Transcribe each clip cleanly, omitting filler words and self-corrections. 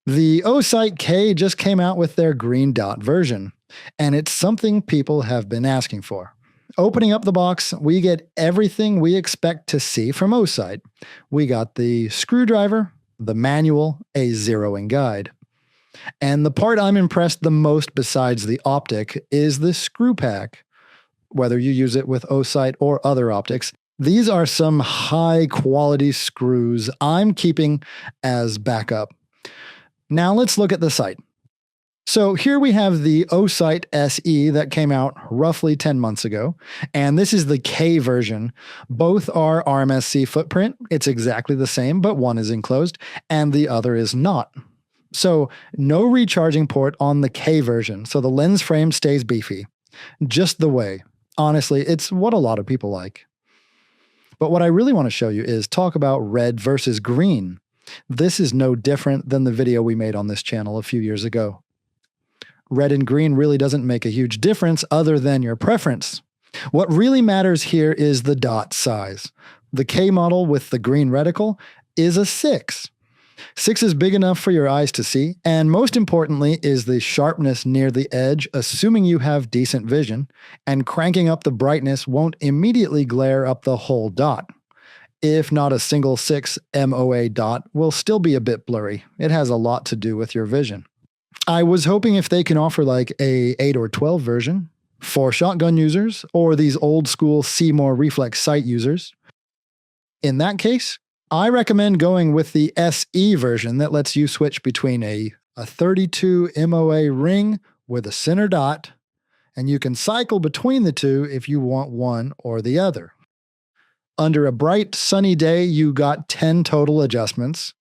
The Osight K just came out with their green dot version, and it's something people have been asking for. Opening up the box, we get everything we expect to see from Osight. We got the screwdriver, the manual, a zeroing guide. And the part I'm impressed the most besides the optic is the screw pack. Whether you use it with Osight or other optics, these are some high quality screws I'm keeping as backup. Now let's look at the sight. So here we have the Osight SE that came out roughly 10 months ago, and this is the K version. Both are RMSC footprint. It's exactly the same, but one is enclosed and the other is not. So no recharging port on the K version, so the lens frame stays beefy. Just the way. Honestly, it's what a lot of people like. But what I really want to show you is talk about red versus green. This is no different than the video we made on this channel a few years ago. Red and green really doesn't make a huge difference other than your preference. What really matters here is the dot size. The K model with the green reticle is a 6. 6 is big enough for your eyes to see, and most importantly is the sharpness near the edge, assuming you have decent vision, and cranking up the brightness won't immediately glare up the whole dot. If not a single 6 MOA dot will still be a bit blurry. It has a lot to do with your vision. I was hoping if they can offer like a 8 or 12 version for shotgun users or these old school C-more reflex sight users. In that case, I recommend going with the SE version that lets you switch between a 32 MOA ring with a center dot, and you can cycle between the two if you want one or the other. Under a bright, sunny day, you got 10 total adjustments.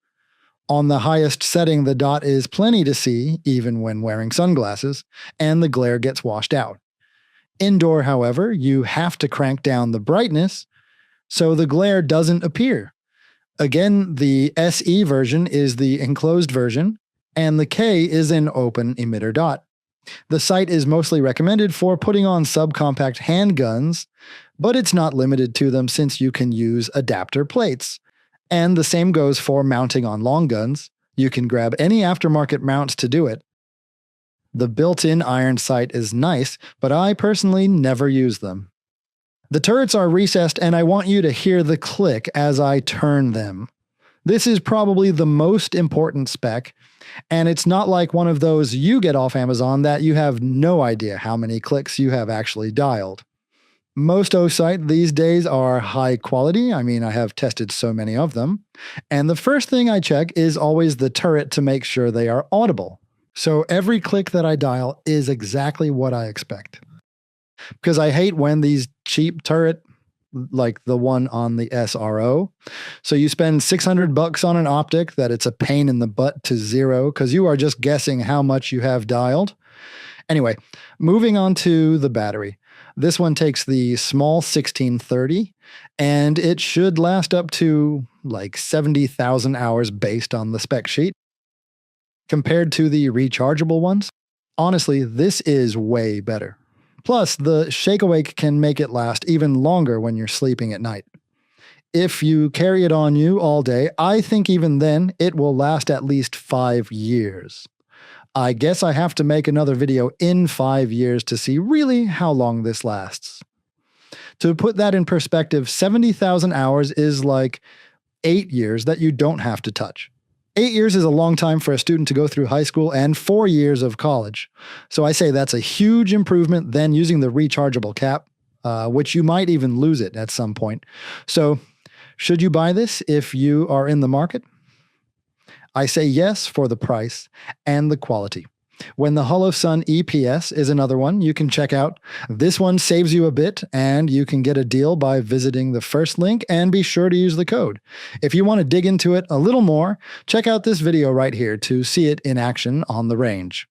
On the highest setting, the dot is plenty to see, even when wearing sunglasses, and the glare gets washed out. Indoor, however, you have to crank down the brightness, so the glare doesn't appear. Again, the SE version is the enclosed version, and the K is an open emitter dot. The sight is mostly recommended for putting on subcompact handguns, but it's not limited to them since you can use adapter plates. And the same goes for mounting on long guns. You can grab any aftermarket mounts to do it. The built-in iron sight is nice, but I personally never use them. The turrets are recessed, and I want you to hear the click as I turn them. This is probably the most important spec, and it's not like one of those you get off Amazon that you have no idea how many clicks you have actually dialed. Most Osight these days are high quality. I mean, I have tested so many of them. And the first thing I check is always the turret to make sure they are audible. So every click that I dial is exactly what I expect. Because I hate when these cheap turret, like the one on the SRO, so you spend $600 on an optic that it's a pain in the butt to zero because you are just guessing how much you have dialed. Anyway, moving on to the battery. This one takes the small 1630, and it should last up to like 70,000 hours based on the spec sheet. Compared to the rechargeable ones, honestly, this is way better. Plus, the Shake Awake can make it last even longer when you're sleeping at night. If you carry it on you all day, I think even then it will last at least 5 years. I guess I have to make another video in 5 years to see really how long this lasts. To put that in perspective, 70,000 hours is like 8 years that you don't have to touch. 8 years is a long time for a student to go through high school and 4 years of college. So I say that's a huge improvement than using the rechargeable cap, which you might even lose it at some point. So should you buy this if you are in the market? I say yes for the price and the quality. When the HoloSun EPS is another one you can check out. This one saves you a bit, and you can get a deal by visiting the first link and be sure to use the code. If you want to dig into it a little more, check out this video right here to see it in action on the range.